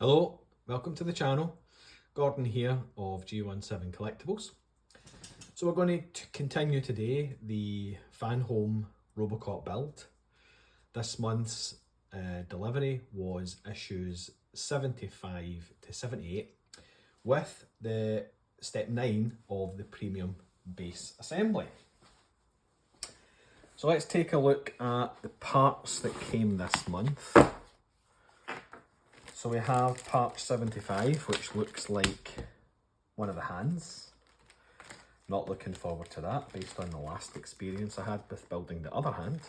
Hello, welcome to the channel. Gordon here of G17 Collectibles. So we're going to continue today the Fanhome Robocop build. This month's delivery was issues 75 to 78 with the step 9 of the premium base assembly. So let's take a look at the parts that came this month. So we have part 75, which looks like one of the hands. Not looking forward to that based on the last experience I had with building the other hand.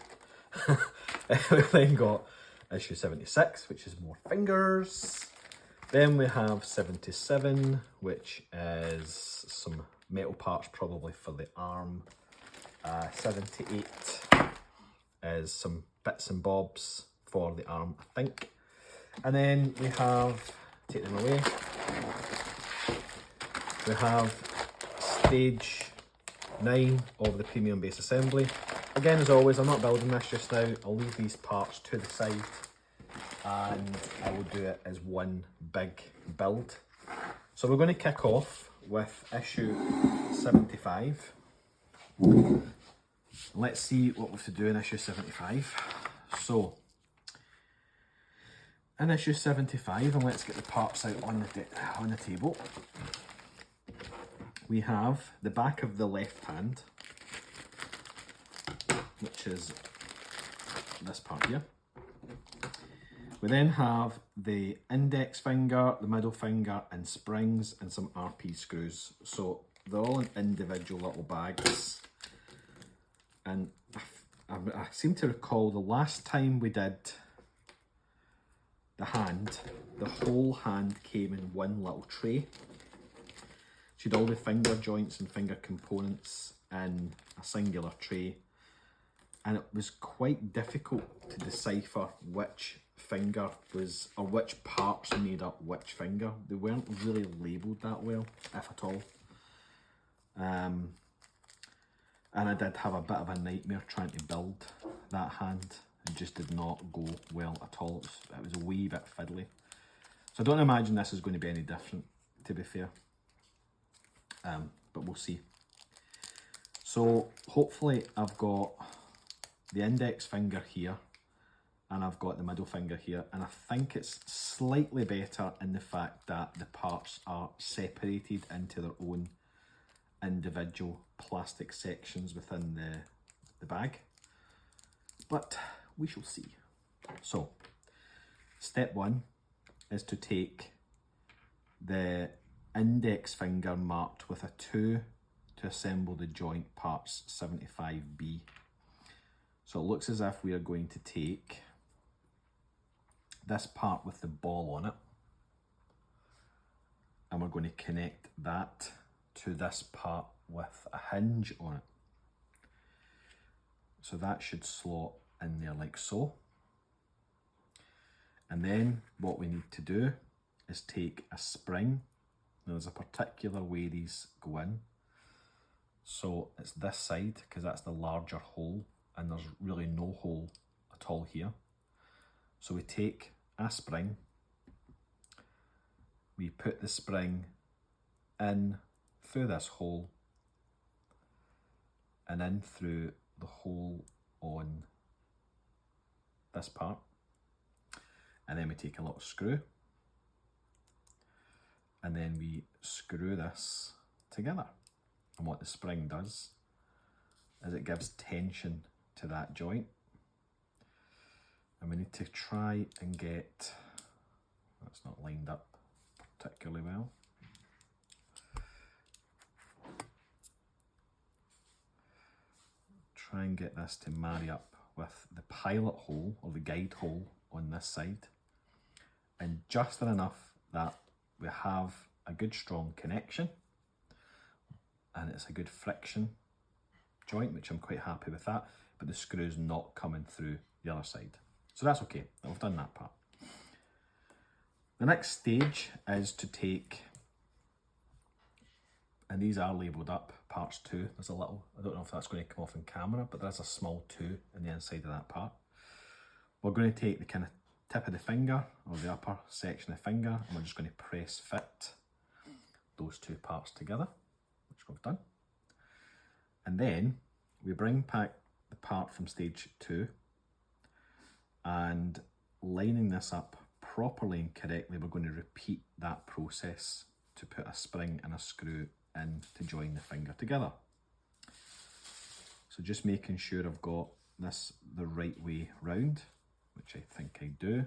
We then got issue 76, which is more fingers. Then we have 77, which is some metal parts probably for the arm. 78 is some bits and bobs for the arm, I think. And then we have, take them away, we have stage 9 of the premium base assembly. Again, as always, I'm not building this just now. I'll leave these parts to the side and I will do it as one big build. So we're going to kick off with issue 75. Let's see what we have to do in issue 75. So, in issue 75, and let's get the parts out on the table, we have the back of the left hand, which is this part here. We then have the index finger, the middle finger, and springs, and some RP screws. So they're all in individual little bags. And I seem to recall the last time we did the hand, the whole hand came in one little tray. She had all the finger joints and finger components in a singular tray, and it was quite difficult to decipher which finger was, or which parts made up which finger. They weren't really labelled that well, if at all. And I did have a bit of a nightmare trying to build that hand. It just did not go well at all. It was a wee bit fiddly. So I don't imagine this is going to be any different, to be fair. But we'll see. So hopefully I've got the index finger here and I've got the middle finger here, and I think it's slightly better in the fact that the parts are separated into their own individual plastic sections within the bag. But we shall see. So, step 1 is to take the index finger marked with a 2 to assemble the joint parts 75B. So it looks as if we are going to take this part with the ball on it, and we're going to connect that to this part with a hinge on it. So that should slot in there like so. And then what we need to do is take a spring. Now there's a particular way these go in. So it's this side, because that's the larger hole, and there's really no hole at all here. So we take a spring, we put the spring in through this hole and in through the hole on this part, and then we take a little screw and then we screw this together. And what the spring does is it gives tension to that joint, and we need to try and get, that's not lined up particularly well. Try and get this to marry up with the pilot hole or the guide hole on this side, and just enough that we have a good strong connection and it's a good friction joint, which I'm quite happy with that, but the screw's not coming through the other side. So that's okay, we've done that part. The next stage is to take, and these are labelled up, parts 2. There's a little, I don't know if that's going to come off in camera, but there's a small 2 in the inside of that part. We're going to take the kind of tip of the finger, or the upper section of the finger, and we're just going to press fit those two parts together, which we've done. And then we bring back the part from stage 2, and lining this up properly and correctly, we're going to repeat that process to put a spring and a screw in to join the finger together. So just making sure I've got this the right way round, which I think I do.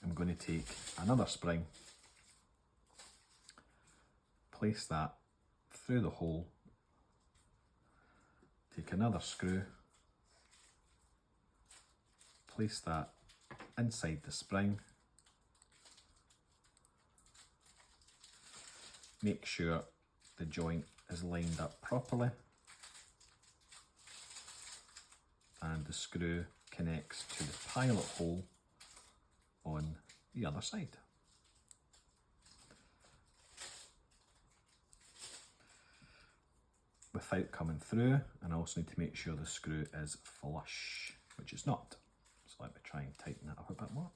I'm going to take another spring, place that through the hole, take another screw, place that inside the spring, make sure the joint is lined up properly, and the screw connects to the pilot hole on the other side. Without coming through, and I also need to make sure the screw is flush, which it's not. So let me try and tighten that up a bit more.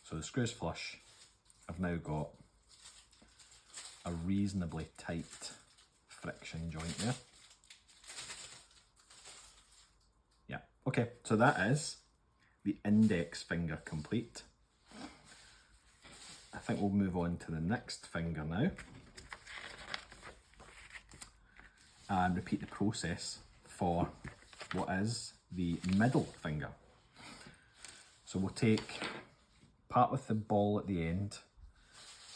So the screw's flush. I've now got a reasonably tight friction joint there. Yeah, okay, so that is the index finger complete. I think we'll move on to the next finger now and repeat the process for what is the middle finger. So we'll take part with the ball at the end,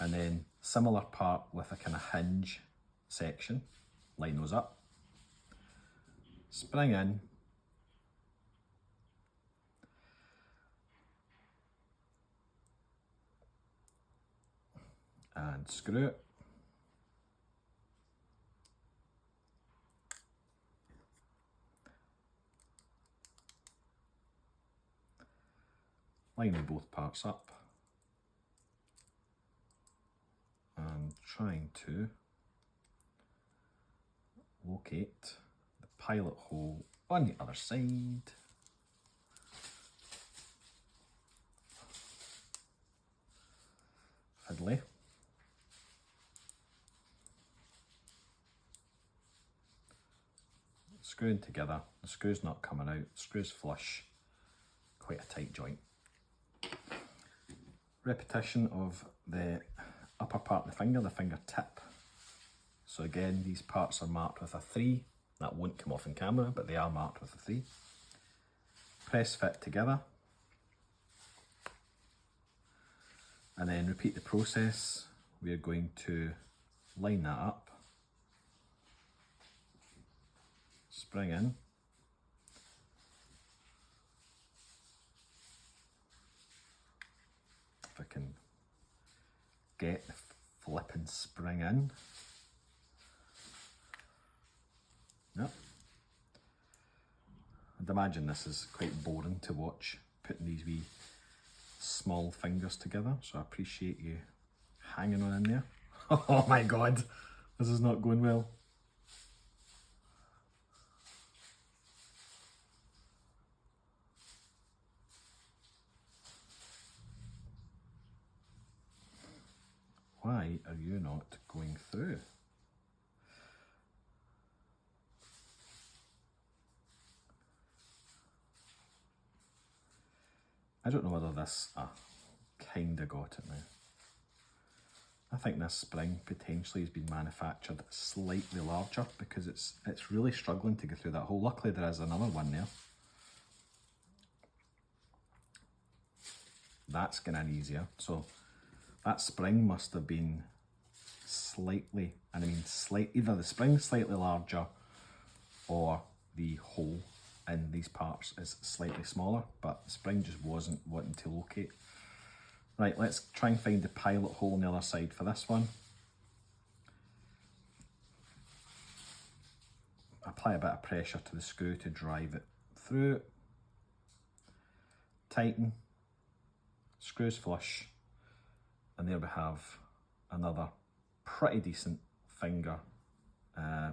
and then similar part with a kind of hinge section, line those up, spring in, and screw it. Lining both parts up and trying to locate the pilot hole on the other side. Fiddly. Screwing together, the screw's not coming out, the screw's flush, quite a tight joint. Repetition of the upper part of the finger tip. So again, these parts are marked with a 3. That won't come off in camera, but they are marked with a 3. Press fit together. And then repeat the process. We are going to line that up, spring in, if I can get the flipping spring in. Yep. I'd imagine this is quite boring to watch, putting these wee small fingers together, so I appreciate you hanging on in there. Oh my god, this is not going well. Why are you not going through? I don't know whether this, kinda got it now. I think this spring potentially has been manufactured slightly larger because it's really struggling to get through that hole. Luckily there is another one there. That's going in easier. So that spring must have been slightly, and I mean either the spring slightly larger or the hole in these parts is slightly smaller, but the spring just wasn't wanting to locate. Right, let's try and find the pilot hole on the other side for this one. Apply a bit of pressure to the screw to drive it through. Tighten, screws flush, and there we have another pretty decent finger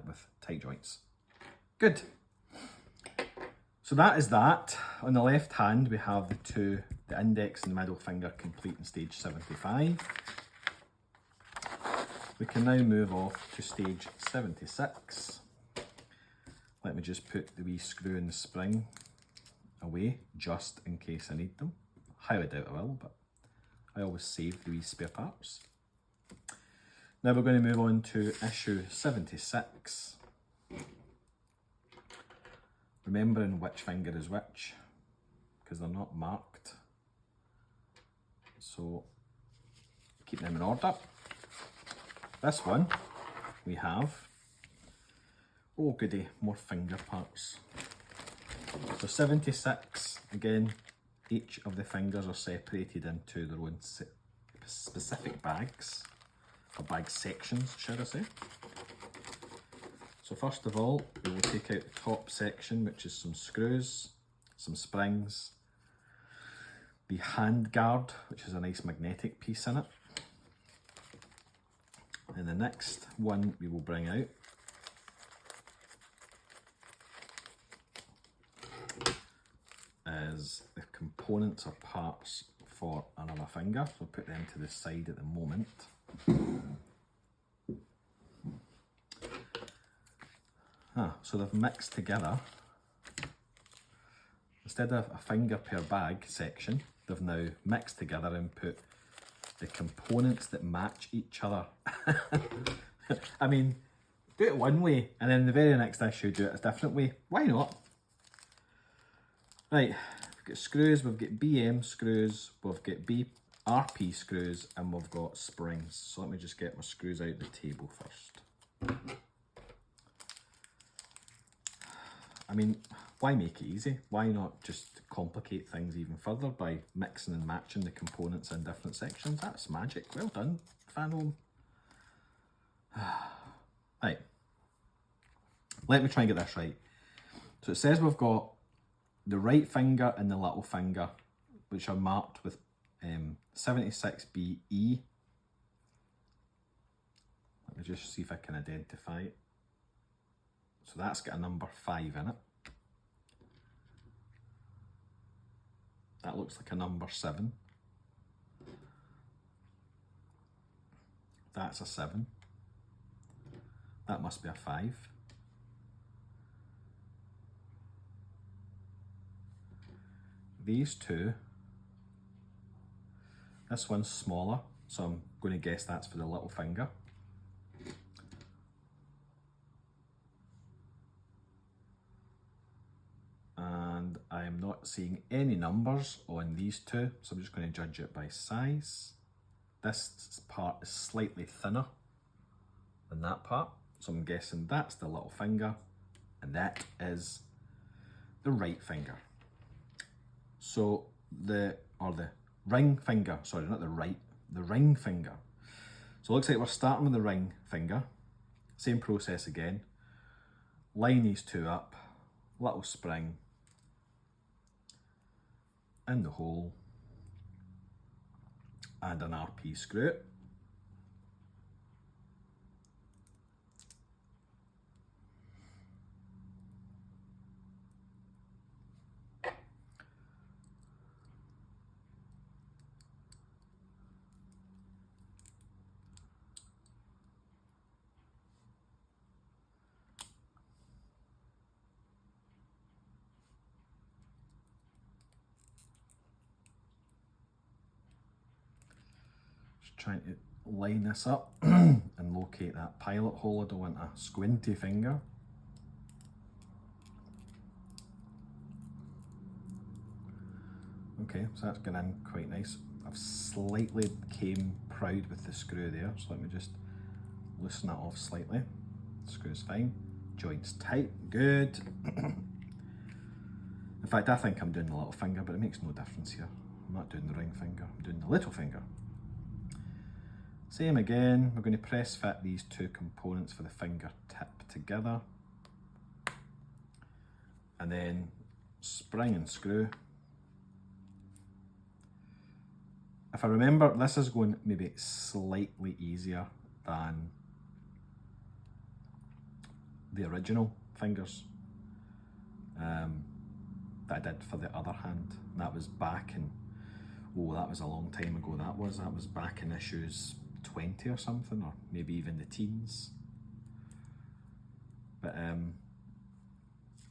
with tight joints. Good. So that is that. On the left hand we have the index and the middle finger complete in stage 75. We can now move off to stage 76. Let me just put the wee screw and the spring away just in case I need them. Highly doubt I will, but I always save the wee spare parts. Now we're going to move on to issue 76. Remembering which finger is which, because they're not marked. So keep them in order. This one we have, oh goody, more finger parts. So 76, again, each of the fingers are separated into their own specific bags, or bag sections, should I say. So first of all, we will take out the top section, which is some screws, some springs, the hand guard, which is a nice magnetic piece in it. And the next one we will bring out is the components or parts for another finger. So I'll put them to the side at the moment. So they've mixed together. Instead of a finger per bag section, they've now mixed together and put the components that match each other. I mean, do it one way and then the very next issue do it a different way. Why not? Right, we've got screws, we've got BM screws, we've got RP screws, and we've got springs. So let me just get my screws out the table first. I mean, why make it easy? Why not just complicate things even further by mixing and matching the components in different sections? That's magic. Well done, Fanhome. Right. Let me try and get this right. So it says we've got the right finger and the little finger, which are marked with 76BE. Let me just see if I can identify it. So that's got a number 5 in it. That looks like a number 7. That's a 7. That must be a 5. These two, this one's smaller, so I'm going to guess that's for the little finger. And I'm not seeing any numbers on these two, so I'm just going to judge it by size. This part is slightly thinner than that part, so I'm guessing that's the little finger and that is the right finger. So the ring finger, sorry, not the right, the ring finger. So it looks like we're starting with the ring finger. Same process again. Line these two up, little spring in the hole and an RP screw. Trying to line this up and locate that pilot hole. I don't want a squinty finger. Okay, so that's going in quite nice. I've slightly came proud with the screw there, so let me just loosen that off slightly. Screw's fine. Joint's tight, good. In fact, I think I'm doing the little finger, but it makes no difference here. I'm not doing the ring finger, I'm doing the little finger. Same again, we're going to press fit these two components for the finger tip together. And then spring and screw. If I remember, this is going maybe slightly easier than the original fingers. that I did for the other hand. And that was back in, oh, that was a long time ago. That was back in issues 20 or something, or maybe even the teens. But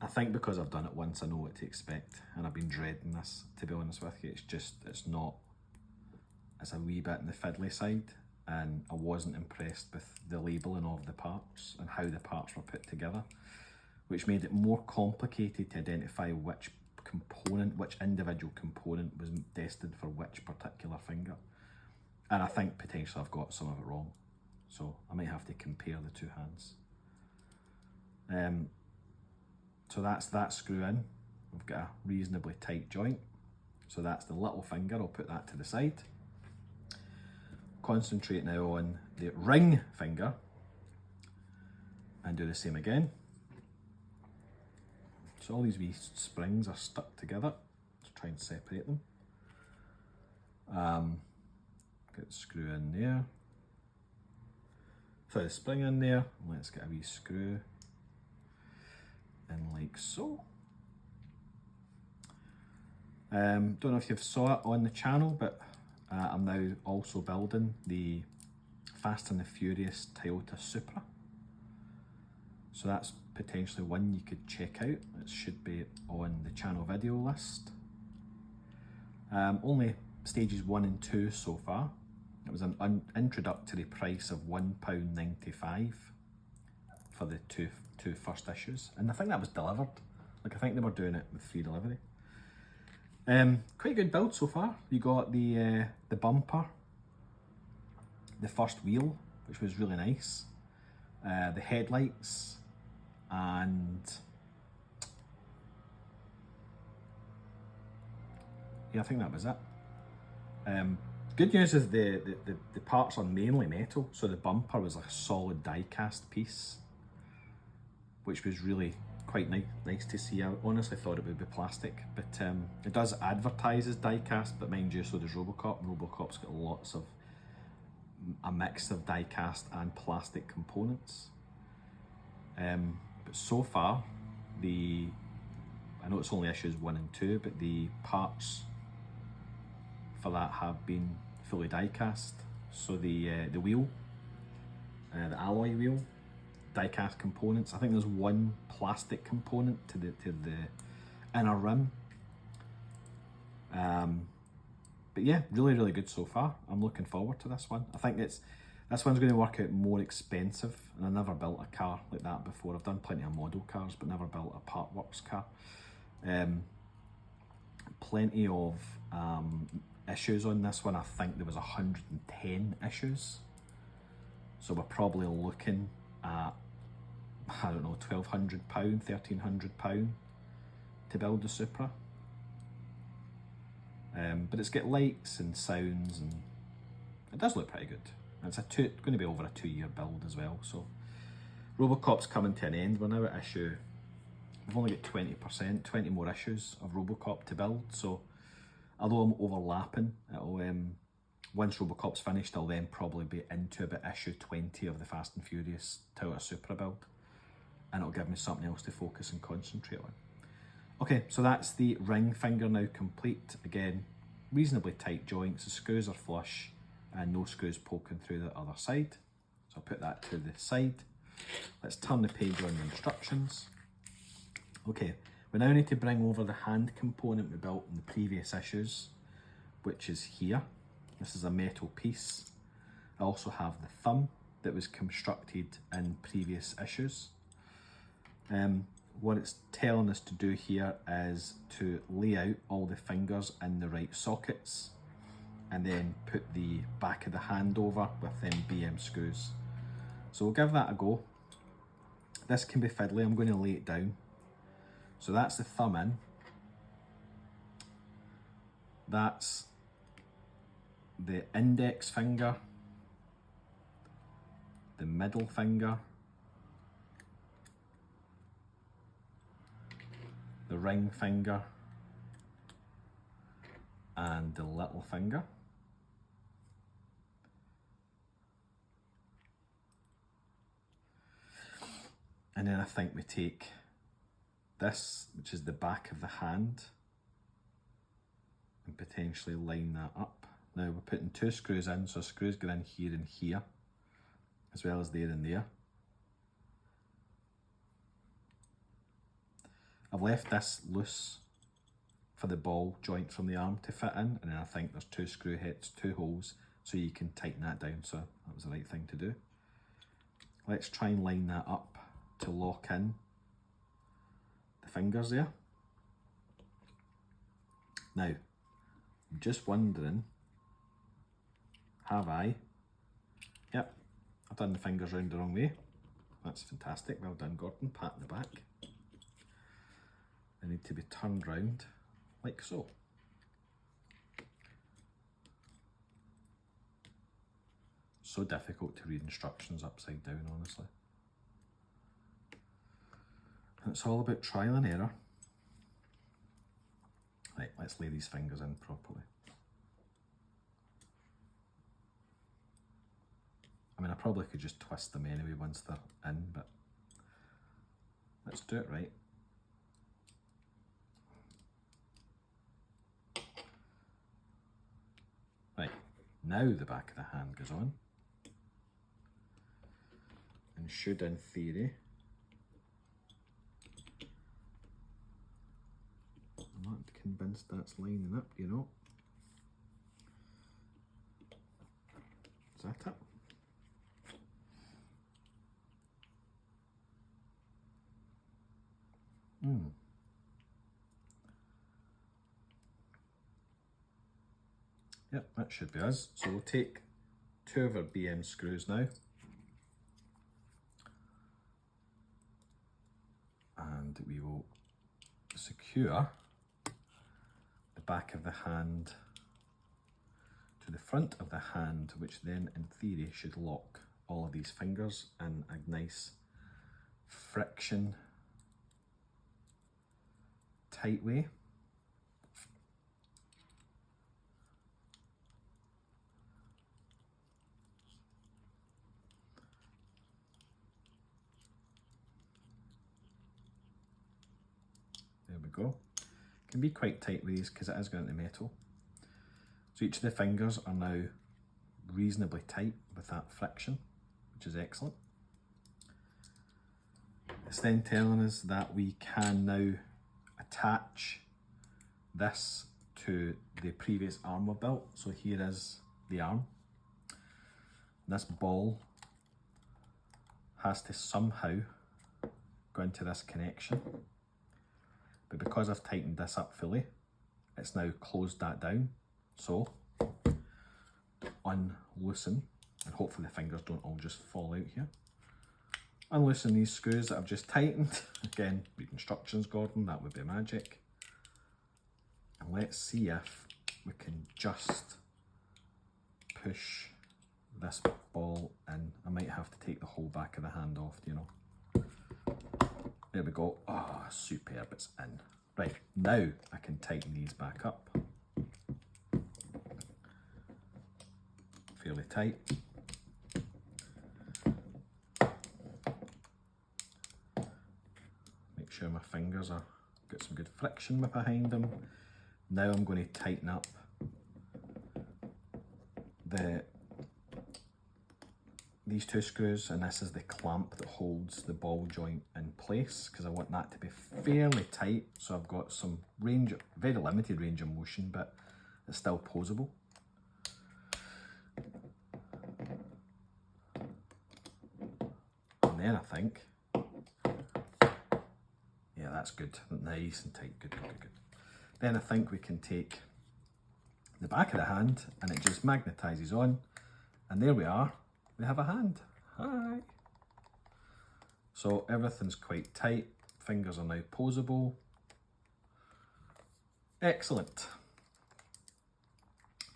I think because I've done it once, I know what to expect, and I've been dreading this, to be honest with you. It's a wee bit on the fiddly side, and I wasn't impressed with the labelling of the parts and how the parts were put together, which made it more complicated to identify which individual component was destined for which particular finger. And I think potentially I've got some of it wrong, so I might have to compare the two hands. So that's that screw in. We've got a reasonably tight joint. So that's the little finger, I'll put that to the side. Concentrate now on the ring finger and do the same again. So all these wee springs are stuck together. Let's try and separate them. Get the screw in there. So the spring in there, let's get a wee screw in like so. Don't know if you've saw it on the channel, but I'm now also building the Fast and the Furious Toyota Supra. So that's potentially one you could check out. It should be on the channel video list. Only stages 1 and 2 so far. It was an introductory price of £1.95 for the two first issues, and I think that was delivered. Like, I think they were doing it with free delivery. Quite a good build so far. You got the bumper, the first wheel, which was really nice, the headlights, and yeah, I think that was it. Good news is the parts are mainly metal, so the bumper was like a solid die cast piece, which was really quite nice to see. I honestly thought it would be plastic, but it does advertise as die cast, but mind you, so does Robocop. Robocop's got lots of a mix of die cast and plastic components. But so far, I know it's only issues 1 and 2, but the parts for that have been fully die cast. So the wheel, the alloy wheel, die cast components. I think there's one plastic component to the inner rim. But yeah, really good so far. I'm looking forward to this one. I think this one's going to work out more expensive, and I never built a car like that before. I've done plenty of model cars, but never built a part works car. Plenty of issues on this one. I think there was 110 issues. So we're probably looking at, I don't know, £1,200, £1,300 to build the Supra. But it's got lights and sounds, and it does look pretty good. And it's going to be over a 2-year build as well. So Robocop's coming to an end. We're now at issue, we've only got 20 more issues of Robocop to build. So although I'm overlapping, once Robocop's finished, I'll then probably be into about issue 20 of the Fast and Furious Toyota Supra build, and it'll give me something else to focus and concentrate on. Okay, so that's the ring finger now complete. Again, reasonably tight joints, the screws are flush, and no screws poking through the other side. So I'll put that to the side. Let's turn the page on the instructions. Okay, we now need to bring over the hand component we built in the previous issues, which is here. This is a metal piece. I also have the thumb that was constructed in previous issues. What it's telling us to do here is to lay out all the fingers in the right sockets, and then put the back of the hand over with them BM screws. So we'll give that a go. This can be fiddly, I'm going to lay it down. So that's the thumb in. That's the index finger, the middle finger, the ring finger, and the little finger. And then I think we take this, which is the back of the hand, and potentially line that up. Now we're putting 2 screws in, so screws go in here and here, as well as there and there. I've left this loose for the ball joint from the arm to fit in, and then I think there's 2 screw heads, 2 holes, so you can tighten that down, so that was the right thing to do. Let's try and line that up to lock in the fingers there. Now, I'm just wondering, have I? Yep, I've done the fingers round the wrong way. That's fantastic, well done Gordon, pat in the back. They need to be turned round like so. So difficult to read instructions upside down, honestly. And it's all about trial and error. Right, let's lay these fingers in properly. I mean, I probably could just twist them anyway once they're in, but let's do it right. Right, now the back of the hand goes on. And should, in theory, I'm not convinced that's lining up, you know. Is that it? Yep, that should be us. So we'll take 2 of our BM screws now. And we will secure the back of the hand to the front of the hand, which then in theory should lock all of these fingers in a nice friction tight way. There we go. Can be quite tight with these because it is going into metal. So each of the fingers are now reasonably tight with that friction, which is excellent. It's then telling us that we can now attach this to the previous arm we built. So here is the arm. This ball has to somehow go into this connection. But because I've tightened this up fully, it's now closed that down. So, unloosen, and hopefully the fingers don't all just fall out here. Unloosen these screws that I've just tightened. Again, read instructions, Gordon, that would be magic. And let's see if we can just push this ball in. I might have to take the whole back of the hand off, you know. There we go. Ah, oh, superb, it's in. Right, now I can tighten these back up. Fairly tight. Make sure my fingers are got some good friction behind them. Now I'm going to tighten up these 2 screws, and this is the clamp that holds the ball joint in place because I want that to be fairly tight, so I've got some range, very limited range of motion, but it's still posable. And then I think, yeah, that's good, nice and tight, good. Then I think we can take the back of the hand and it just magnetises on, and there we are. We have a hand. Hi. So everything's quite tight. Fingers are now posable. Excellent.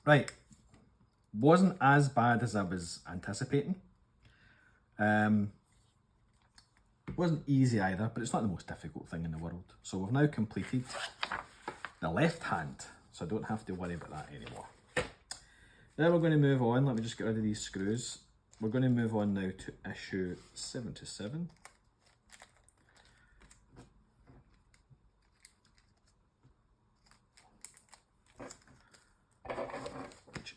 Right. Wasn't as bad as I was anticipating. Wasn't easy either, but it's not the most difficult thing in the world. So we've now completed the left hand, so I don't have to worry about that anymore. Now we're going to move on. Let me just get rid of these screws. We're going to move on now to issue 77.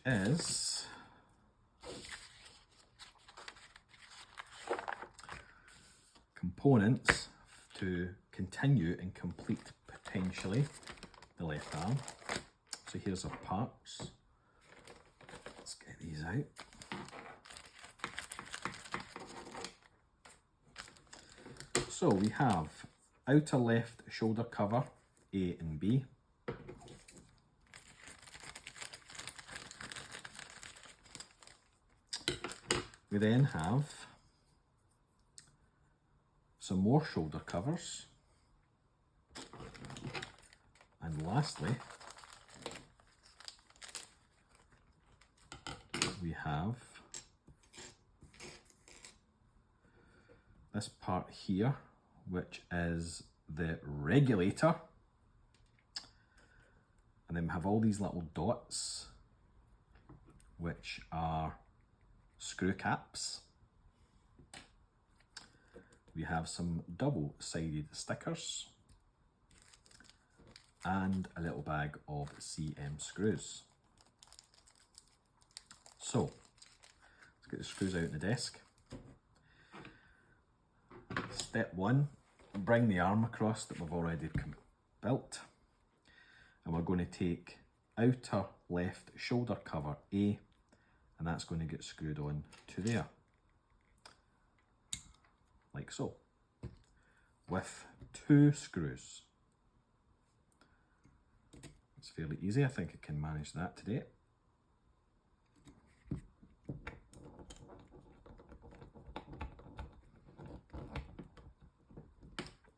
is components to continue and complete potentially the left arm. So here's our parts. Let's get these out. So we have outer left shoulder cover A and B. We then have some more shoulder covers. And lastly, we have this part here, which is the regulator. And then we have all these little dots, which are screw caps. We have some double-sided stickers and a little bag of CM screws. So, let's get the screws out on the desk. Step one, bring the arm across that we've already built. And we're going to take outer left shoulder cover A, and that's going to get screwed on to there. Like so. With 2 screws. It's fairly easy, I think I can manage that today.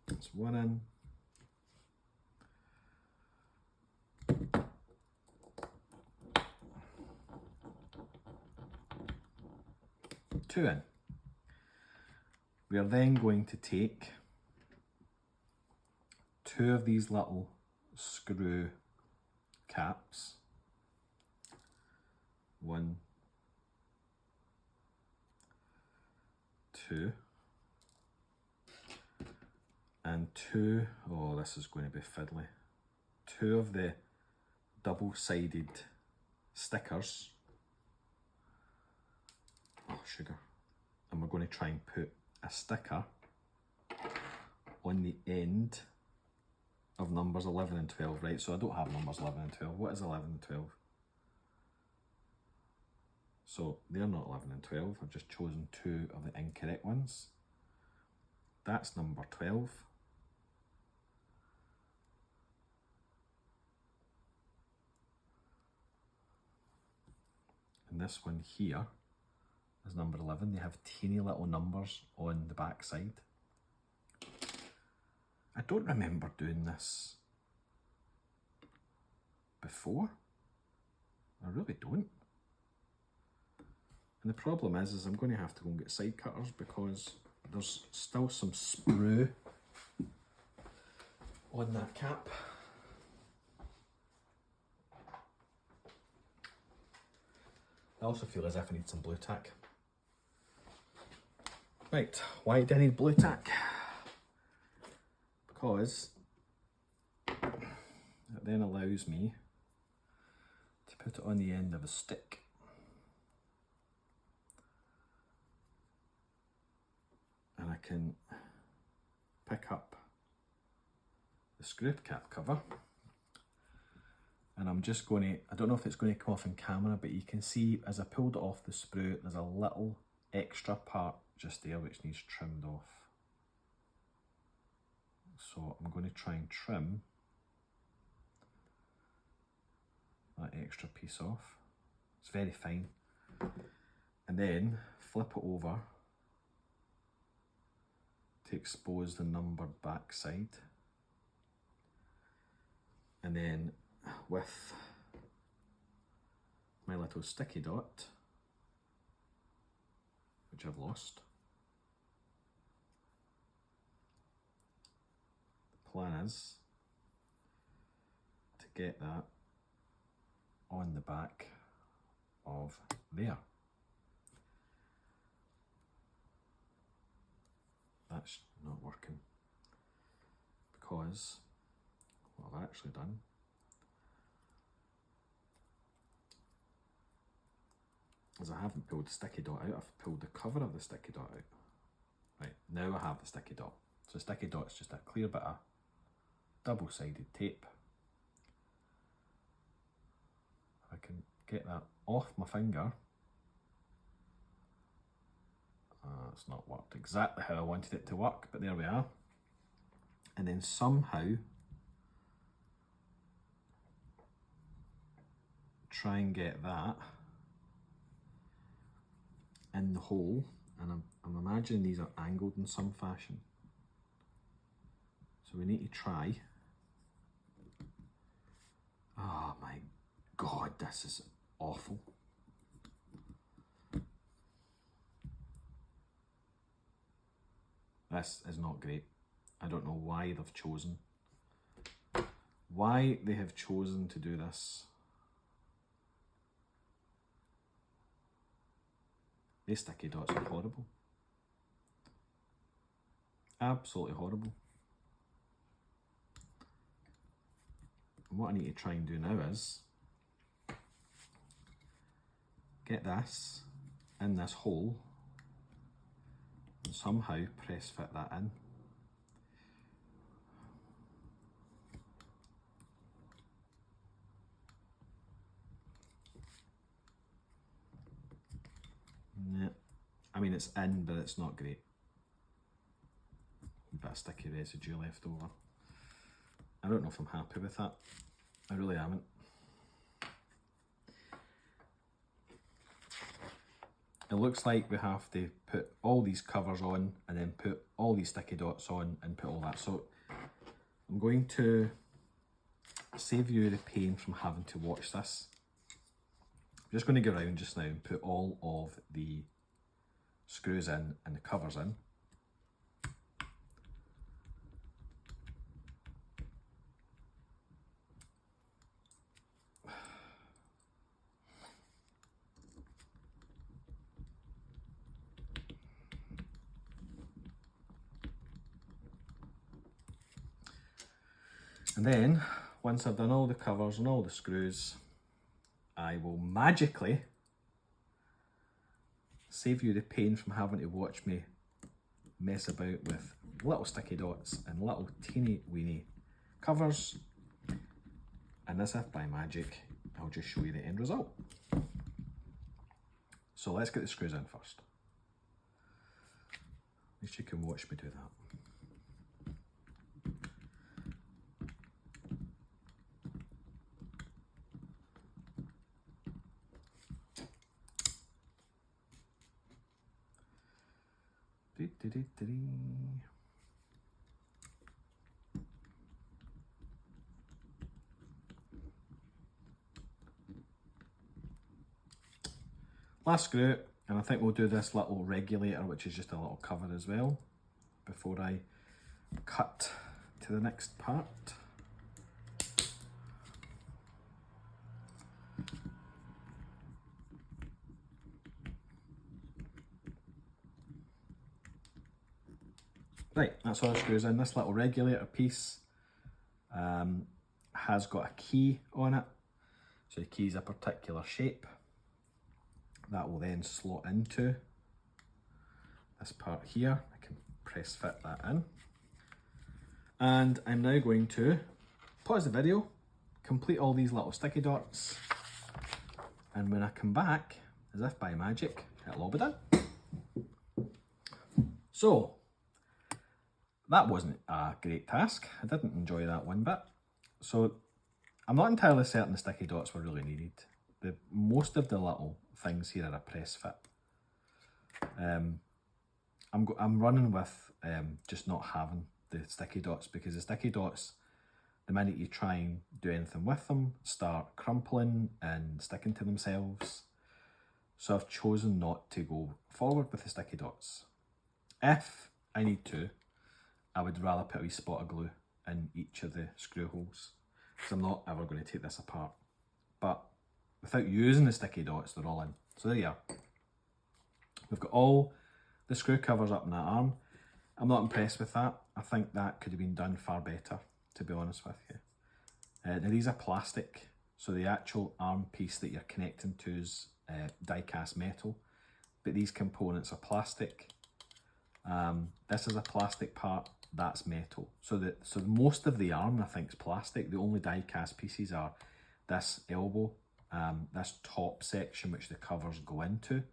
That's one in. Two in. We are then going to take 2 of these little screw caps. 1, 2, and 2, oh this is going to be fiddly, 2 of the double-sided stickers. Oh, sugar. And we're going to try and put a sticker on the end of numbers 11 and 12, right? So I don't have numbers 11 and 12. What is 11 and 12? So they're not 11 and 12. I've just chosen 2 of the incorrect ones. That's number 12. And this one here is number 11. They have teeny little numbers on the back side. I don't remember doing this before. I really don't. And the problem is I'm going to have to go and get side cutters because there's still some sprue on that cap. I also feel as if I need some blue tack. Right, why do I need blue tack? Because it then allows me to put it on the end of a stick. And I can pick up the screw cap cover. And I'm just going to, I don't know if it's going to come off in camera, but you can see as I pulled it off the sprue, there's a little extra part just there which needs trimmed off. So I'm going to try and trim that extra piece off. It's very fine. And then flip it over to expose the numbered back side. And then with my little sticky dot, which I've lost, the plan is to get that on the back of there. That's not working because what I've actually done is I haven't pulled the sticky dot out, I've pulled the cover of the sticky dot out. Right, now I have the sticky dot. So the sticky dot's just a clear bit of double-sided tape. I can get that off my finger. It's not worked exactly how I wanted it to work, but there we are. And then somehow try and get that in the hole, and I'm imagining these are angled in some fashion. So we need to try. Oh my God, this is awful. This is not great. I don't know why they've chosen. Why they have chosen to do this. These sticky dots are horrible. Absolutely horrible. And what I need to try and do now is get this in this hole and somehow press fit that in. Yeah, I mean it's in, but it's not great. A bit of sticky residue left over. I don't know if I'm happy with that. I really haven't. It looks like we have to put all these covers on and then put all these sticky dots on and put all that. So I'm going to save you the pain from having to watch this. I'm just going to go around just now and put all of the screws in and the covers in. And then, once I've done all the covers and all the screws, I will magically save you the pain from having to watch me mess about with little sticky dots and little teeny weeny covers. And as if by magic, I'll just show you the end result. So let's get the screws in first. At least you can watch me do that. Last screw, and I think we'll do this little regulator, which is just a little cover as well, before I cut to the next part. Right, that's all the screws in. This little regulator piece has got a key on it. So the key is a particular shape. That will then slot into this part here. I can press fit that in. And I'm now going to pause the video, complete all these little sticky dots, and when I come back, as if by magic, it'll all be done. So, that wasn't a great task. I didn't enjoy that one bit. So, I'm not entirely certain the sticky dots were really needed. Most of the little things here are a press fit. I'm running with just not having the sticky dots, because the sticky dots, the minute you try and do anything with them, start crumpling and sticking to themselves. So I've chosen not to go forward with the sticky dots. If I need to, I would rather put a wee spot of glue in each of the screw holes, because I'm not ever going to take this apart. But without using the sticky dots, they're all in. So there you are. We've got all the screw covers up in that arm. I'm not impressed with that. I think that could have been done far better, to be honest with you. Now these are plastic, so the actual arm piece that you're connecting to is die-cast metal, but these components are plastic. This is a plastic part, that's metal. So most of the arm I think is plastic. The only die-cast pieces are this elbow, this top section which the covers go into,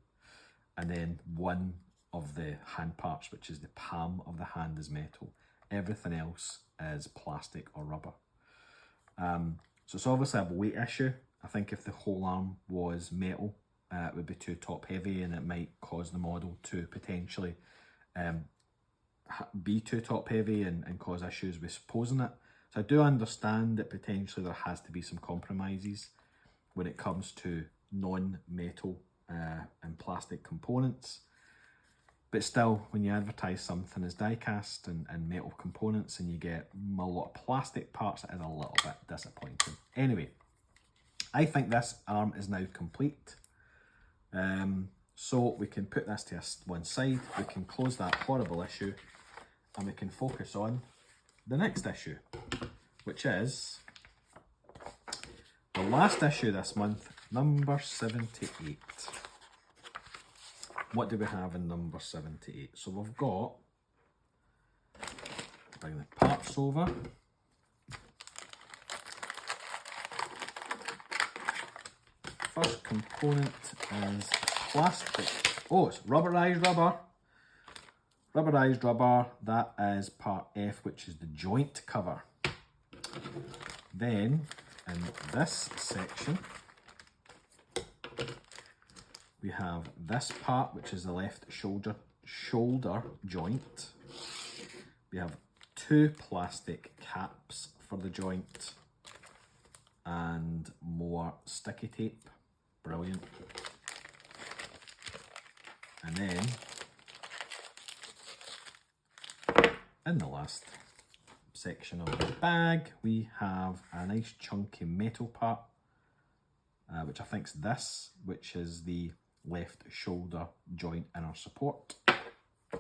and then one of the hand parts, which is the palm of the hand, is metal. Everything else is plastic or rubber. So it's obviously a weight issue. I think if the whole arm was metal, it would be too top heavy and it might cause the model to potentially be too top heavy and cause issues with posing it. So I do understand that potentially there has to be some compromises when it comes to non-metal and plastic components. But still, when you advertise something as die-cast and metal components and you get a lot of plastic parts, it is a little bit disappointing. Anyway, I think this arm is now complete. So we can put this to one side, we can close that horrible issue, and we can focus on the next issue, which is the last issue this month, number 78. What do we have in number 78? So we've got, bring the parts over. First component is plastic. Oh, it's rubberized rubber. Rubberized rubber, that is part F, which is the joint cover. Then, in this section, we have this part, which is the left shoulder joint. We have two plastic caps for the joint and more sticky tape. Brilliant. And then, in the last section of the bag, we have a nice chunky metal part, which I think is this, which is the left shoulder joint inner support. We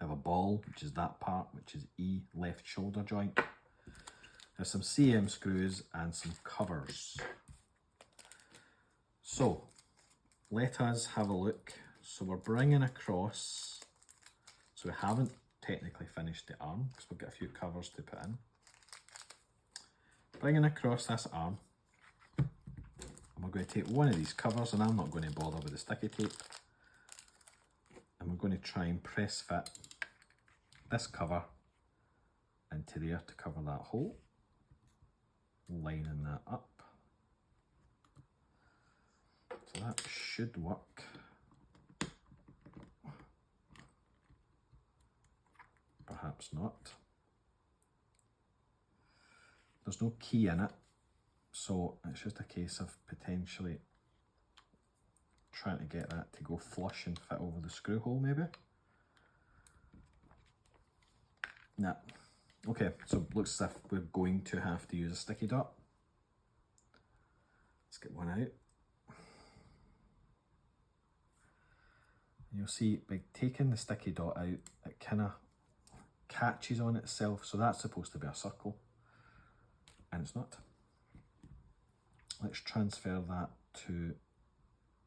have a ball, which is that part, which is E, left shoulder joint. There's some CM screws and some covers. So, let us have a look. So we're bringing across, so we haven't technically finished the arm, because we've got a few covers to put in. Bringing across this arm, and we're going to take one of these covers, and I'm not going to bother with the sticky tape, and we're going to try and press fit this cover into there to cover that hole, lining that up. So that should work. Perhaps not. There's no key in it, so it's just a case of potentially trying to get that to go flush and fit over the screw hole, maybe. Nah. Okay, so it looks as if we're going to have to use a sticky dot. Let's get one out. You'll see by taking the sticky dot out, it kind of catches on itself, so that's supposed to be a circle, and it's not. Let's transfer that to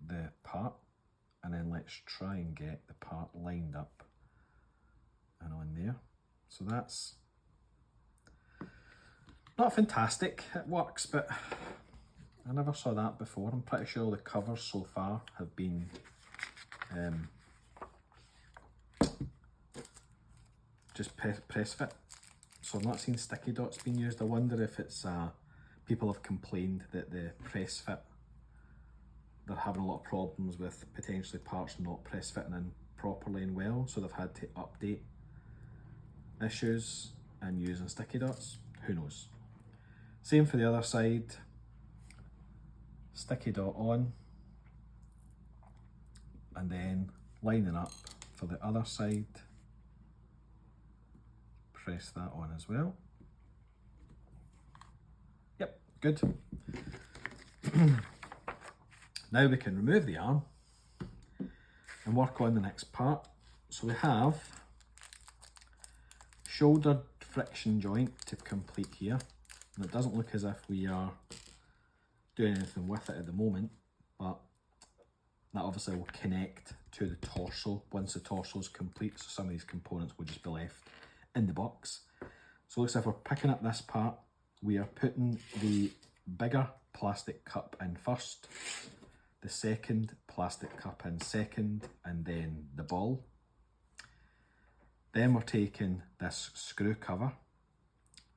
the part, and then let's try and get the part lined up and on there. So that's not fantastic, it works, but I never saw that before. I'm pretty sure the covers so far have been just press fit, so I've not seen sticky dots being used. I wonder if it's people have complained that the press fit, they're having a lot of problems with potentially parts not press fitting in properly and well, so they've had to update issues and using sticky dots. Who knows? Same for the other side. Sticky dot on, and then lining up for the other side. Press that on as well. Yep, good. Now we can remove the arm and work on the next part. So we have shoulder friction joint to complete here, and it doesn't look as if we are doing anything with it at the moment, but That obviously will connect to the torso once the torso is complete, so some of these components will just be left in the box. So it looks like we're picking up this part, we are putting the bigger plastic cup in first, the second plastic cup in second, and then the ball. Then we're taking this screw cover,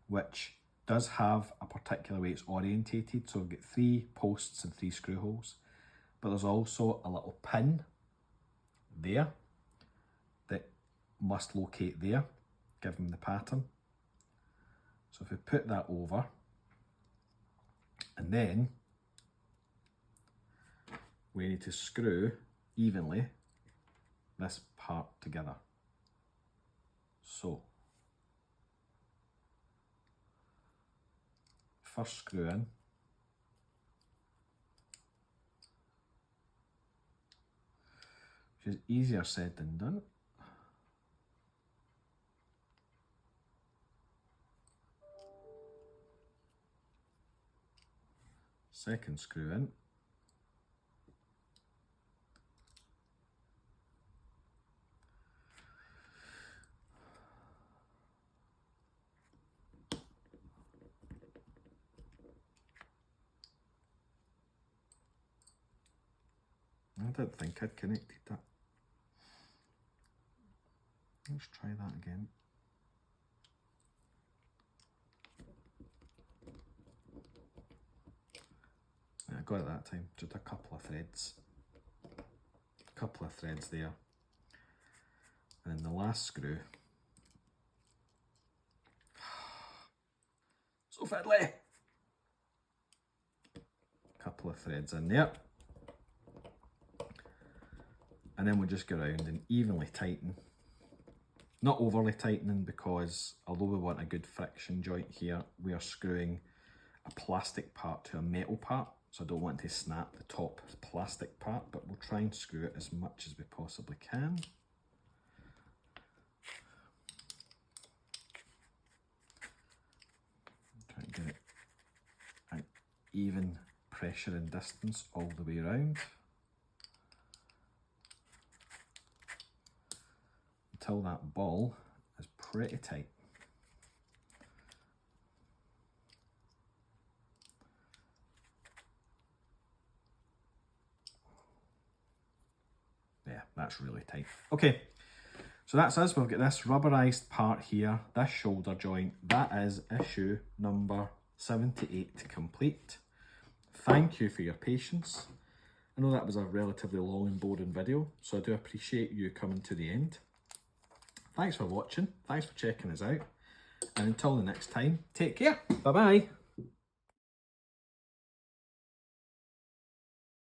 which does have a particular way it's orientated. So we've got 3 posts and 3 screw holes, but there's also a little pin there that must locate there, given the pattern. So if we put that over, and then we need to screw evenly this part together. So first screw in, which is easier said than done. Second screw in. I don't think I'd connected that. Let's try that again. Yeah, I got it that time, just a couple of threads. A couple of threads there. And then the last screw. So fiddly! Couple of threads in there. And then we'll just go around and evenly tighten. Not overly tightening, because although we want a good friction joint here, we are screwing a plastic part to a metal part. So I don't want to snap the top plastic part, but we'll try and screw it as much as we possibly can. Try and get it at even pressure and distance all the way around, until that ball is pretty tight. Yeah, that's really tight. Okay, so that's us. We've got this rubberized part here, this shoulder joint. That is issue number 78 complete. Thank you for your patience. I know that was a relatively long and boring video, so I do appreciate you coming to the end. Thanks for watching, thanks for checking us out, and until the next time, take care. Bye bye.